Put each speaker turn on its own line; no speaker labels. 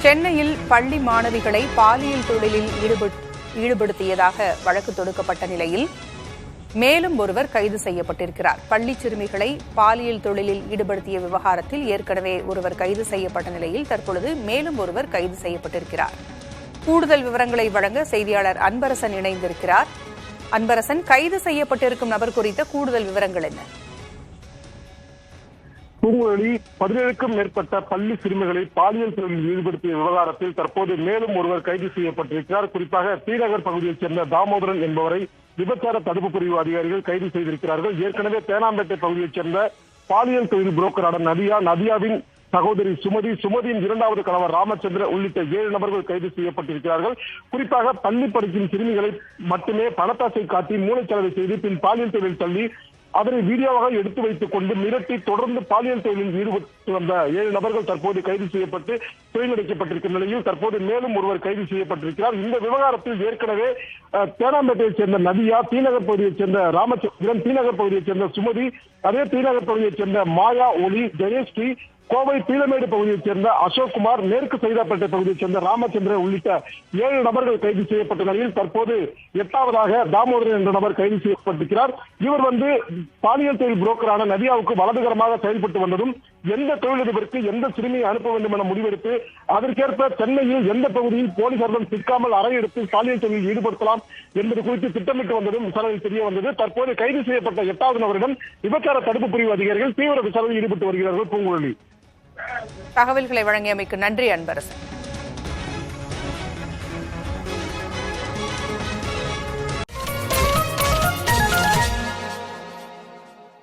சென்னையில் பள்ளி மாணவிகளை பாலியல் தொழிலில் ஈடுபடுத்தியதாக வழக்கு தொடுக்கப்பட்ட நிலையில் மேலும் ஒருவர் கைது செய்யப்பட்டிருக்கிறார். பள்ளி சிறுமிகளை பாலியல் தொழிலில் ஈடுபடுத்திய விவகாரத்தில் ஏற்கனவே ஒருவர் கைது செய்யப்பட்ட நிலையில் தற்பொழுது மேலும் ஒருவர் கைது செய்யப்பட்டிருக்கிறார். கூடுதல் விவரங்களை வழங்க செய்தியாளர் அன்பரசன் இணைந்திருக்கிறார். அன்பரசன், கைது செய்யப்பட்டிருக்கும் நபர் குறித்த கூடுதல் விவரங்கள் என்ன?
பூங்குழலி, 17க்கும் மேற்பட்ட பள்ளி சிறுமிகளை பாலியல் தொழிலில் ஈடுபடுத்திய விவகாரத்தில் தற்போது மேலும் ஒருவர் கைது செய்யப்பட்டிருக்கிறார். குறிப்பாக தீநகர் பகுதியைச் சேர்ந்த தாமோதரன் என்பவரை விபச்சார தடுப்பு பிரிவு அதிகாரிகள் கைது செய்திருக்கிறார்கள். ஏற்கனவே தேனாம்பேட்டை பகுதியைச் சேர்ந்த பாலியல் தொழில் புரோக்கரான நதியாவின் சகோதரி சுமதியின் இரண்டாவது கணவர் ராமச்சந்திர உள்ளிட்ட 7 நபர்கள் கைது செய்யப்பட்டிருக்கிறார்கள். குறிப்பாக பள்ளி படிக்கும் சிறுமிகளை மட்டுமே பணத்தாசை காட்டி மூளைச்சலவை செய்து பின் பாலியல் தொழில் தள்ளி அதனை வீடியோவாக எடுத்து வைத்துக் கொண்டு மிரட்டி தொடர்ந்து பாலியல் தொழிலில் ஈடுபட்டு வந்த 7 நபர்கள் தற்போது கைது செய்யப்பட்டு சிறையிலடைக்கப்பட்டிருக்கும் நிலையில் தற்போது மேலும் ஒருவர் கைது செய்யப்பட்டிருக்கிறார். இந்த விவகாரத்தில் ஏற்கனவே தேனாம்பேட்டையைச் சேர்ந்த நதியா, தீநகர் பகுதியைச் சேர்ந்த ராமச்சந்திரன், தீநகர் பகுதியைச் சேர்ந்த சுமதி, அதே தீநகர் பகுதியைச் சேர்ந்த மாயா, ஒளி, கணேஷ்டி, கோவை பீளமேடு பகுதியைச் சேர்ந்த அசோக்குமார், மேற்கு சைதாப்பேட்டை பகுதியைச் சேர்ந்த ராமச்சந்திரன் உள்ளிட்ட 7 நபர்கள் கைது செய்யப்பட்ட நிலையில் தற்போது 8வதாக தாமோதரன் என்ற நபர் கைது செய்யப்பட்டிருக்கிறார். இவர் பாலியல் தொழில் புரோக்கரான நதியாவுக்கு வலதுகரமாக செயல்பட்டு வந்ததும் எந்த தொழிலதிபருக்கு எந்த சிறுமியை அனுப்ப வேண்டும் என முடிவெடுத்து அதற்கேற்ப சென்னையில் எந்த பகுதியில் போலீசாரிடம் சிக்காமல் அறை எடுத்து பாலியல் தொழிலில் ஈடுபடுத்தலாம் என்பது குறித்து திட்டமிட்டு வந்ததும் விசாரணையில் தெரிய வந்தது. தற்போது கைது செய்யப்பட்ட 8வது நபரிடம் விபச்சார தடுப்பு பிரிவு அதிகாரிகள் தீவிர விசாரணையில் ஈடுபட்டு வருகிறார்கள். பூங்குழலி,
தகவல்களை வழங்கியமைக்கு நன்றி அன்பரசன்.